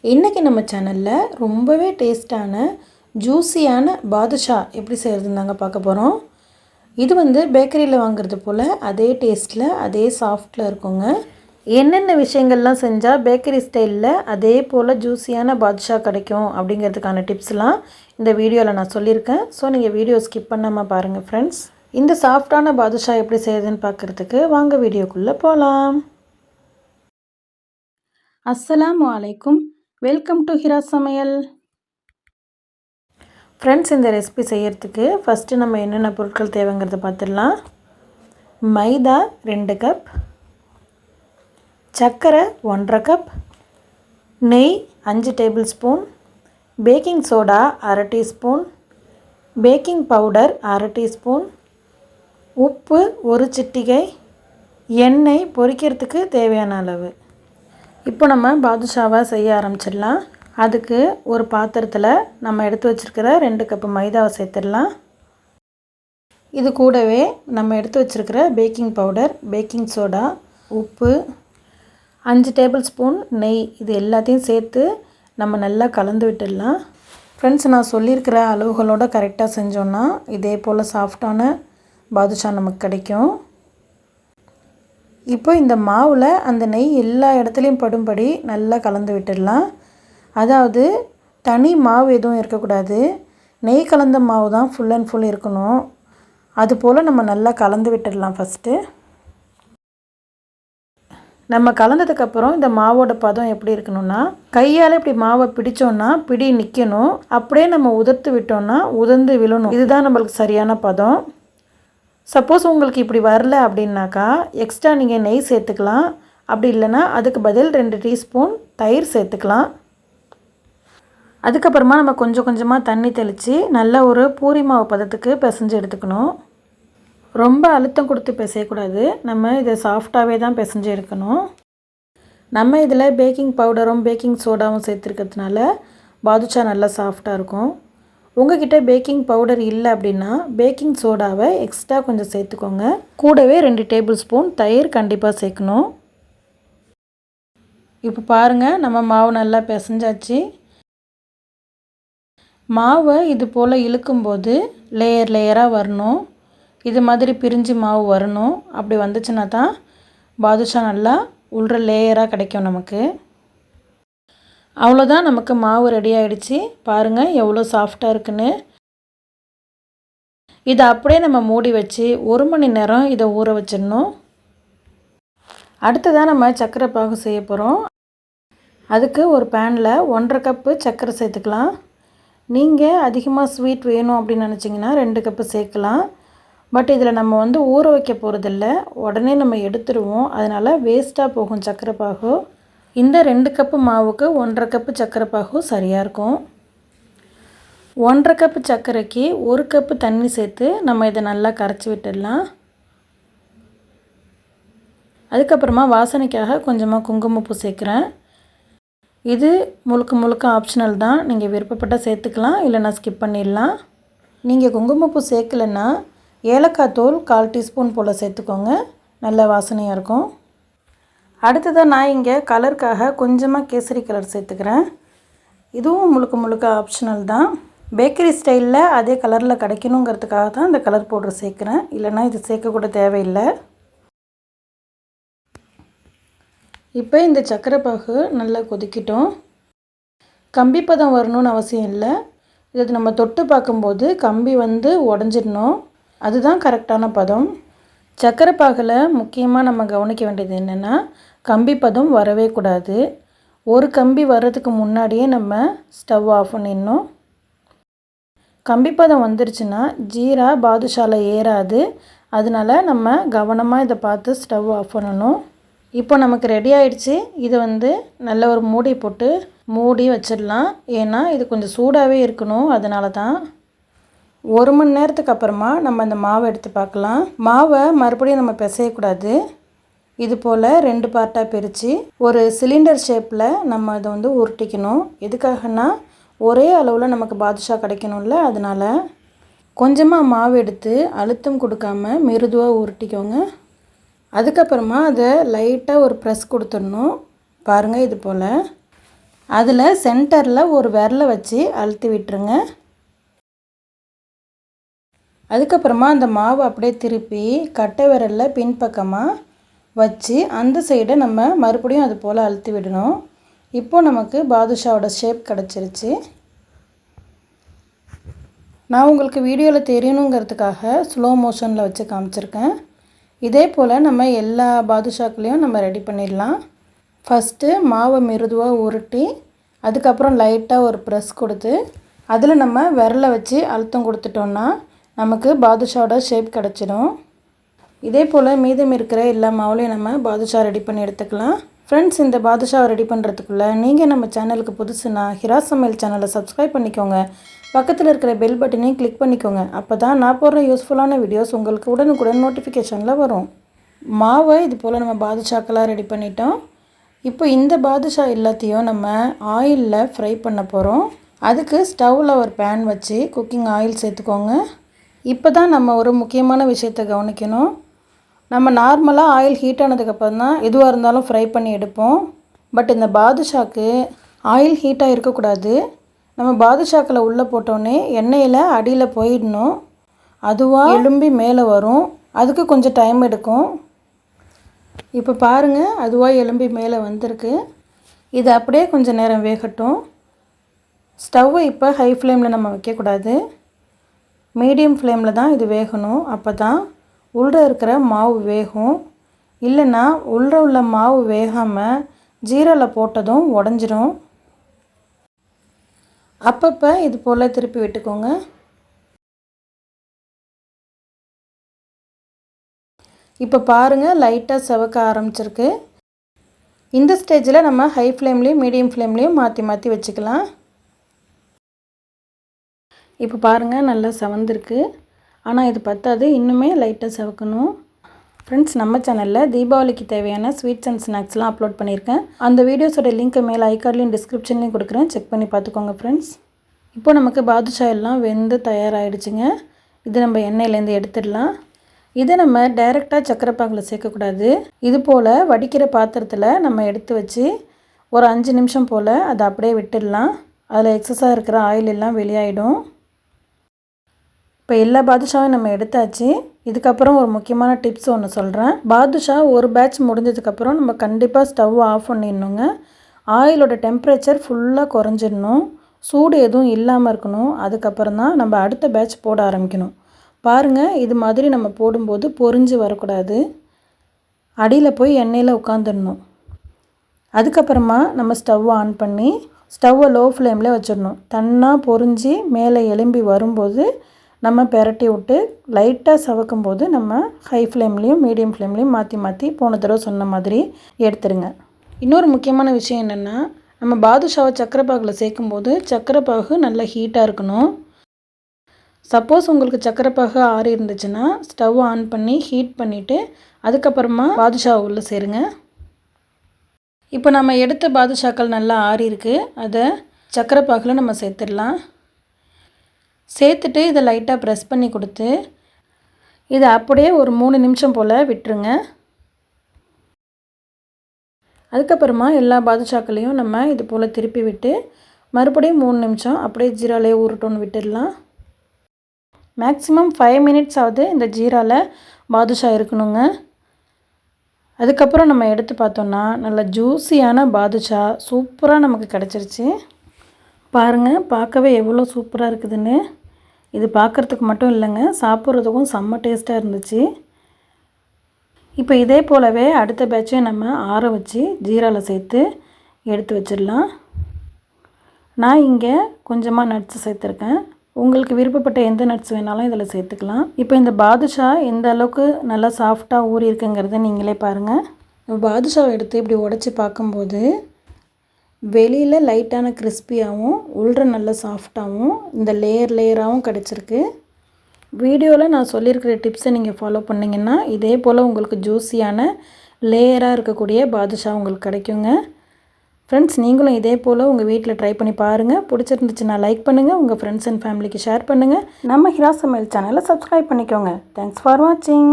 இன்றைக்கி நம்ம சேனலில் ரொம்பவே டேஸ்ட்டான ஜூஸியான பாதுஷா எப்படி செய்கிறதுன்னு தாங்க பார்க்க போகிறோம். இது பேக்கரியில் வாங்குறது போல் அதே டேஸ்ட்டில் அதே சாஃப்டில் இருக்குங்க. என்னென்ன விஷயங்கள்லாம் செஞ்சால் பேக்கரி ஸ்டைலில் அதே போல் ஜூஸியான பாதுஷா கிடைக்கும் அப்படிங்கிறதுக்கான டிப்ஸ்லாம் இந்த வீடியோவில் நான் சொல்லியிருக்கேன். ஸோ நீங்கள் வீடியோ ஸ்கிப் பண்ணாமல் பாருங்கள் ஃப்ரெண்ட்ஸ். இந்த சாஃப்டான பாதுஷா எப்படி செய்கிறதுன்னு பார்க்குறதுக்கு வாங்க வீடியோக்குள்ளே போகலாம். அஸ்ஸலாமு அலைக்கும். வெல்கம் டு ஹிரா சமையல். ஃப்ரெண்ட்ஸ், இந்த ரெசிபி செய்கிறதுக்கு ஃபஸ்ட்டு நம்ம என்னென்ன பொருட்கள் தேவைங்கிறத பார்த்துடலாம். மைதா 2 கப், சர்க்கரை 1/2 கப், நெய் 5 table spoon, baking soda 1/2 teaspoon, baking powder 1/2 teaspoon, உப்பு 1 சிட்டிகை, எண்ணெய் பொரிக்கிறதுக்கு தேவையான அளவு. இப்போ நம்ம பாதுஷாவை செய்ய ஆரம்பிச்சிடலாம். அதுக்கு ஒரு பாத்திரத்தில் நம்ம எடுத்து வச்சுருக்கிற 2 கப்பு மைதாவை சேர்த்துடலாம். இது கூடவே நம்ம எடுத்து வச்சுருக்கிற பேக்கிங் பவுடர், பேக்கிங் சோடா, உப்பு, 5 டேபிள் ஸ்பூன் நெய், இது எல்லாத்தையும் சேர்த்து நம்ம நல்லா கலந்து விட்டுடலாம். ஃப்ரெண்ட்ஸ், நான் சொல்லியிருக்கிற அளவுகளோடு கரெக்டாக செஞ்சோன்னா இதே போல் சாஃப்டான பாதுஷா நமக்கு கிடைக்கும். இப்போ இந்த மாவில் அந்த நெய் எல்லா இடத்துலையும் படும்படி நல்லா கலந்து விட்டுடலாம். அதாவது தனி மாவு எதுவும் இருக்கக்கூடாது, நெய் கலந்த மாவு தான் ஃபுல் அண்ட் ஃபுல் இருக்கணும். அதுபோல் நம்ம நல்லா கலந்து விட்டுடலாம். ஃபஸ்ட்டு நம்ம கலந்ததுக்கப்புறம் இந்த மாவோட பதம் எப்படி இருக்கணும்னா, கையால் இப்படி மாவை பிடிச்சோன்னா பிடி நிற்கணும். அப்படியே நம்ம உதிர்த்து விட்டோன்னா உதிர்ந்து விழணும். இதுதான் நம்மளுக்கு சரியான பதம். சப்போஸ் உங்களுக்கு இப்படி வரல அப்படின்னாக்கா எக்ஸ்ட்ரா நீங்கள் நெய் சேர்த்துக்கலாம். அப்படி இல்லைன்னா அதுக்கு பதில் 2 டீஸ்பூன் தயிர் சேர்த்துக்கலாம். அதுக்கப்புறமா நம்ம கொஞ்சம் கொஞ்சமாக தண்ணி தெளித்து நல்ல ஒரு பூரி மாவு பதத்துக்கு பிசைஞ்சு எடுத்துக்கணும். ரொம்ப அழுத்தம் கொடுத்து பிசையக்கூடாது, நம்ம இதை சாஃப்டாகவே தான் பிசைஞ்சு எடுக்கணும். நம்ம இதில் பேக்கிங் பவுடரும் பேக்கிங் சோடாவும் சேர்த்துருக்கிறதுனால பாதுஷா நல்லா சாஃப்டாக இருக்கும். உங்கள்கிட்ட பேக்கிங் பவுடர் இல்லை அப்படின்னா பேக்கிங் சோடாவை எக்ஸ்ட்ரா கொஞ்சம் சேர்த்துக்கோங்க. கூடவே 2 டேபிள் ஸ்பூன் தயிர் கண்டிப்பாக சேர்க்கணும். இப்போ பாருங்கள், நம்ம மாவு நல்லா பிசைஞ்சாச்சு. மாவை இது போல் இழுக்கும்போது லேயர் லேயராக வரணும். இது மாதிரி பிரிஞ்சு மாவு வரணும். அப்படி வந்துச்சுன்னா தான் பாதுஷா நல்லா உள்ள லேயராக கிடைக்கும் நமக்கு. அவ்வளோதான், நமக்கு மாவு ரெடி ஆகிடுச்சு. பாருங்கள் எவ்வளோ சாஃப்டாக இருக்குன்னு. இதை அப்படியே நம்ம மூடி வச்சு 1 மணி நேரம் இதை ஊற வச்சிடணும். அடுத்ததாக நம்ம சர்க்கரை பாகு செய்ய போகிறோம். அதுக்கு ஒரு பேனில் 1/2 கப்பு சர்க்கரை சேர்த்துக்கலாம். நீங்கள் அதிகமாக ஸ்வீட் வேணும் அப்படின்னு நினச்சிங்கன்னா 2 கப்பு சேர்க்கலாம். பட் இதில் நம்ம ஊற வைக்க போகிறதில்ல, உடனே நம்ம எடுத்துருவோம். அதனால் வேஸ்ட்டாக போகும் சர்க்கரை பாகு. இந்த 2 கப்பு மாவுக்கு 1/2 கப்பு சர்க்கரை பாகு சரியாக இருக்கும். 1/2 கப்பு சர்க்கரைக்கு 1 கப்பு தண்ணி சேர்த்து நம்ம இதை நல்லா கரைச்சி விட்டுடலாம். அதுக்கப்புறமா வாசனைக்காக கொஞ்சமாக குங்குமப்பூ சேர்க்குறேன். இது முழுக்க ஆப்ஷனல் தான், நீங்கள் விருப்பப்பட்டால் சேர்த்துக்கலாம், இல்லைனா ஸ்கிப் பண்ணிடலாம். நீங்கள் குங்குமப்பூ சேர்க்கலைன்னா ஏலக்காய் தூள் 1/4 டீஸ்பூன் போல் சேர்த்துக்கோங்க, நல்ல வாசனையாக இருக்கும். அடுத்ததாக நான் இங்கே கலருக்காக கொஞ்சமாக கேசரி கலர் சேர்த்துக்கிறேன். இதுவும் முழுக்க ஆப்ஷனல் தான். பேக்கரி ஸ்டைலில் அதே கலரில் கிடைக்கணுங்கிறதுக்காக தான் இந்த கலர் பவுடர் சேர்க்குறேன், இல்லைனா இது சேர்க்கக்கூட தேவையில்லை. இப்போ இந்த சர்க்கரை பாகு நல்லா கொதிக்கிட்டோம். கம்பி பதம் வரணும்னு அவசியம் இல்லை. இது நம்ம தொட்டு பார்க்கும்போது கம்பி உடஞ்சிடணும், அதுதான் கரெக்டான பதம். சர்க்கரை பாகில் முக்கியமாக நம்ம கவனிக்க வேண்டியது என்னென்னா, கம்பி பதம் வரவே கூடாது. ஒரு கம்பி வர்றதுக்கு முன்னாடியே நம்ம ஸ்டவ் ஆஃப் பண்ணிடணும். கம்பி பதம் வந்துருச்சுன்னா ஜீரா பாதுஷாவில் ஏறாது. அதனால் நம்ம கவனமாக இதை பார்த்து ஸ்டவ் ஆஃப் பண்ணணும். இப்போ நமக்கு ரெடி ஆகிடுச்சு. இது நல்ல ஒரு மூடி போட்டு மூடி வச்சிடலாம். ஏன்னா இது கொஞ்சம் சூடாகவே இருக்கணும், அதனால தான். 1 மணி நேரத்துக்கு அப்புறமா நம்ம இந்த மாவை எடுத்து பார்க்கலாம். மாவை மறுபடியும் நம்ம பிசையக்கூடாது. இது போல் 2 பார்ட்டாக பிரித்து ஒரு சிலிண்டர் ஷேப்பில் நம்ம அதை உருட்டிக்கணும். எதுக்காகனா ஒரே அளவில் நமக்கு பாதுஷா கிடைக்கணும்ல, அதனால் கொஞ்சமாக மாவு எடுத்து அழுத்தம் கொடுக்காம மிருதுவாக உருட்டிக்கோங்க. அதுக்கப்புறமா அதை லைட்டாக ஒரு ப்ரெஸ் கொடுத்துடணும். பாருங்கள், இது போல் அதில் சென்டரில் ஒரு விரலை வச்சு அழுத்தி விட்டுருங்க. அதுக்கப்புறமா அந்த மாவை அப்படியே திருப்பி கட்டை விரலில் பின்பக்கமாக வச்சு அந்த சைடை நம்ம மறுபடியும் அது போல் அழுத்தி விடணும். இப்போது நமக்கு பாதுஷாவோட ஷேப் கிடச்சிருச்சு. நான் உங்களுக்கு வீடியோவில் தெரியணுங்கிறதுக்காக ஸ்லோ மோஷனில் வச்சு காமிச்சிருக்கேன். இதே போல் நம்ம எல்லா பாதுஷாக்களையும் நம்ம ரெடி பண்ணிடலாம். ஃபஸ்ட்டு மாவை மிருதுவாக உருட்டி அதுக்கப்புறம் லைட்டாக ஒரு ப்ரெஸ் கொடுத்து அதில் நம்ம விரலை வச்சு அழுத்தம் கொடுத்துட்டோன்னா நமக்கு பாதுஷாவோட ஷேப் கிடச்சிடும். இதே போல் மீதம் இருக்கிற எல்லா மாவுலையும் நம்ம பாதுஷா ரெடி பண்ணி எடுத்துக்கலாம். ஃப்ரெண்ட்ஸ், இந்த பாதுஷாவை ரெடி பண்ணுறதுக்குள்ளே நீங்கள் நம்ம சேனலுக்கு புதுசுனா ஹிராஸ் சமையல் சேனலை சப்ஸ்கிரைப் பண்ணிக்கோங்க. பக்கத்தில் இருக்கிற பெல் பட்டனையும் கிளிக் பண்ணிக்கோங்க. அப்போ தான் நான் போடுற யூஸ்ஃபுல்லான வீடியோஸ் உங்களுக்கு உடனுக்குடன் நோட்டிஃபிகேஷனில் வரும். மாவை இது போல் நம்ம பாதுஷாக்கெல்லாம் ரெடி பண்ணிட்டோம். இப்போ இந்த பாதுஷா எல்லாத்தையும் நம்ம ஆயிலில் ஃப்ரை பண்ண போகிறோம். அதுக்கு ஸ்டவ்வில் ஒரு பேன் வச்சு குக்கிங் ஆயில் சேர்த்துக்கோங்க. இப்போ தான் நம்ம ஒரு முக்கியமான விஷயத்தை கவனிக்கணும். நம்ம நார்மலாக ஆயில் ஹீட் ஆனதுக்கப்புறம் தான் எதுவாக இருந்தாலும் ஃப்ரை பண்ணி எடுப்போம். பட் இந்த பாதுஷாக்கு ஆயில் ஹீட்டாக இருக்கக்கூடாது. நம்ம பாதுஷாக்களை உள்ளே போட்டோன்னே எண்ணெயில் அடியில் போயிடணும். அதுவாக எழும்பி மேலே வரும். அதுக்கு கொஞ்சம் டைம் எடுக்கும். இப்போ பாருங்கள், அதுவாக எழும்பி மேலே வந்திருக்கு. இது அப்படியே கொஞ்சம் நேரம் வேகட்டும். ஸ்டவ்வை இப்போ ஹை ஃப்ளேமில் நம்ம வைக்கக்கூடாது. மீடியம் ஃப்ளேமில் தான் இது வேகணும். அப்போ தான் உள்ளே இருக்கிற மாவு வேகும். இல்லைன்னா உள்ளே உள்ள மாவு வேகாமல் ஜீராவில் போட்டதும் உடஞ்சிரும். அப்பப்போ இது போல் திருப்பி விட்டுக்கோங்க. இப்போ பாருங்கள், லைட்டாக செவக்க ஆரம்பிச்சிருக்கு. இந்த ஸ்டேஜில் நம்ம ஹை ஃப்ளேம்லேயும் மீடியம் ஃப்ளேம்லேயும் மாற்றி மாற்றி வச்சுக்கலாம். இப்போ பாருங்கள், நல்லா செவந்திருக்கு. ஆனால் இது பத்தாது, இன்னுமே லைட்டாக செவக்கணும். ஃப்ரெண்ட்ஸ், நம்ம சேனலில் தீபாவளிக்கு தேவையான ஸ்வீட்ஸ் அண்ட் ஸ்நாக்ஸ்லாம் அப்லோட் பண்ணியிருக்கேன். அந்த வீடியோஸோட லிங்க்கை மேலே ஐகார்ட்லேயும் டிஸ்கிரிப்ஷன்லேயும் கொடுக்குறேன். செக் பண்ணி பார்த்துக்கோங்க ஃப்ரெண்ட்ஸ். இப்போ நமக்கு பாதுஷா எல்லாம் வெந்து தயாராகிடுச்சுங்க. இது நம்ம எண்ணெயிலேருந்து எடுத்துடலாம். இதை நம்ம டைரெக்டாக சக்கரை பாகில் சேர்க்கக்கூடாது. இது போல் வடிக்கிற பாத்திரத்தில் நம்ம எடுத்து வச்சு ஒரு 5 நிமிஷம் போல் அதை அப்படியே விட்டுடலாம். அதில் எக்ஸஸாக இருக்கிற ஆயில் எல்லாம் வெளியாகிடும். இப்போ எல்லா பாதுஷாவும் நம்ம எடுத்தாச்சு. இதுக்கப்புறம் ஒரு முக்கியமான டிப்ஸ் ஒன்று சொல்கிறேன். பாதுஷா ஒரு பேட்ச் முடிஞ்சதுக்கப்புறம் நம்ம கண்டிப்பாக ஸ்டவ் ஆஃப் பண்ணிடணுங்க. ஆயிலோட டெம்பரேச்சர் ஃபுல்லாக குறைஞ்சிடணும். சூடு எதுவும் இல்லாமல் இருக்கணும். அதுக்கப்புறம் தான் நம்ம அடுத்த பேட்ச் போட ஆரம்பிக்கணும். பாருங்கள், இது மாதிரி நம்ம போடும்போது பொரிஞ்சு வரக்கூடாது. அடியில் போய் எண்ணெயில் உட்காந்துடணும். அதுக்கப்புறமா நம்ம ஸ்டவ் ஆன் பண்ணி ஸ்டவ்வை லோ ஃப்ளேமில் வச்சிடணும். தன்னாக பொரிஞ்சு மேலே எலும்பி வரும்போது நம்ம பெரட்டி விட்டு லைட்டாக சவக்கும்போது நம்ம ஹை ஃப்ளேம்லேயும் மீடியம் ஃப்ளேம்லேயும் மாற்றி மாற்றி போன தடவை சொன்ன மாதிரி எடுத்துருங்க. இன்னொரு முக்கியமான விஷயம் என்னென்னா, நம்ம பாதுஷாவை சக்கரை பாகில் சேர்க்கும்போது சக்கரை பாகு நல்லா ஹீட்டாக இருக்கணும். சப்போஸ் உங்களுக்கு சக்கரை பாகு ஆறி இருந்துச்சுன்னா ஸ்டவ் ஆன் பண்ணி ஹீட் பண்ணிவிட்டு அதுக்கப்புறமா பாதுஷாவை உள்ளே சேருங்க. இப்போ நம்ம எடுத்த பாதுஷாக்கள் நல்லா ஆறி இருக்குது. அதை சக்கரை பாகில் நம்ம சேர்த்துடலாம். சேர்த்துட்டு இதை லைட்டாக ப்ரெஸ் பண்ணி கொடுத்து இதை அப்படியே ஒரு 3 நிமிஷம் போல் விட்டுருங்க. அதுக்கப்புறமா எல்லா பாதுஷாக்களையும் நம்ம இது போல் திருப்பி விட்டு மறுபடியும் 3 நிமிஷம் அப்படியே ஜீராலே ஊறட்டோன்னு விட்டுடலாம். மேக்ஸிமம் 5 மினிட்ஸ் ஆகுது இந்த ஜீராவில் பாதுஷா இருக்கணுங்க. அதுக்கப்புறம் நம்ம எடுத்து பார்த்தோன்னா நல்ல ஜூஸியான பாதுஷா சூப்பராக நமக்கு கிடச்சிருச்சு. பாருங்கள், பார்க்கவே எவ்வளோ சூப்பராக இருக்குதுன்னு. இது பார்க்குறதுக்கு மட்டும் இல்லைங்க, சாப்பிட்றதுக்கும் செம்ம டேஸ்ட்டாக இருந்துச்சு. இப்போ இதே போலவே அடுத்த பேட்சையும் நம்ம ஆற வச்சு ஜீராவில் சேர்த்து எடுத்து வச்சிடலாம். நான் இங்கே கொஞ்சமாக நட்ஸ் சேர்த்துருக்கேன். உங்களுக்கு விருப்பப்பட்ட எந்த நட்ஸ் வேணாலும் இதில் சேர்த்துக்கலாம். இப்போ இந்த பாதுஷா எந்த அளவுக்கு நல்லா சாஃப்டாக ஊறி இருக்குங்கிறத நீங்களே பாருங்கள். பாதுஷாவை எடுத்து இப்படி உடச்சி பார்க்கும்போது வெளியில் லைட்டான கிறிஸ்பியாகவும் உள்ள நல்ல சாஃப்டாகவும் இந்த லேயராகவும் கிடச்சிருக்கு. வீடியோவில் நான் சொல்லியிருக்கிற டிப்ஸை நீங்கள் ஃபாலோ பண்ணிங்கன்னா இதே போல் உங்களுக்கு ஜூஸியான லேயராக இருக்கக்கூடிய பாதுஷா உங்களுக்கு கிடைக்குங்க. ஃப்ரெண்ட்ஸ், நீங்களும் இதே போல் உங்கள் வீட்டில் ட்ரை பண்ணி பாருங்கள். பிடிச்சிருந்துச்சுன்னா லைக் பண்ணுங்கள், உங்கள் ஃப்ரெண்ட்ஸ் அண்ட் ஃபேமிலிக்கு ஷேர் பண்ணுங்கள். நம்ம ஹிராஸ் சமையல் சேனலை சப்ஸ்கிரைப் பண்ணிக்கோங்க. தேங்க்ஸ் ஃபார் வாட்சிங்.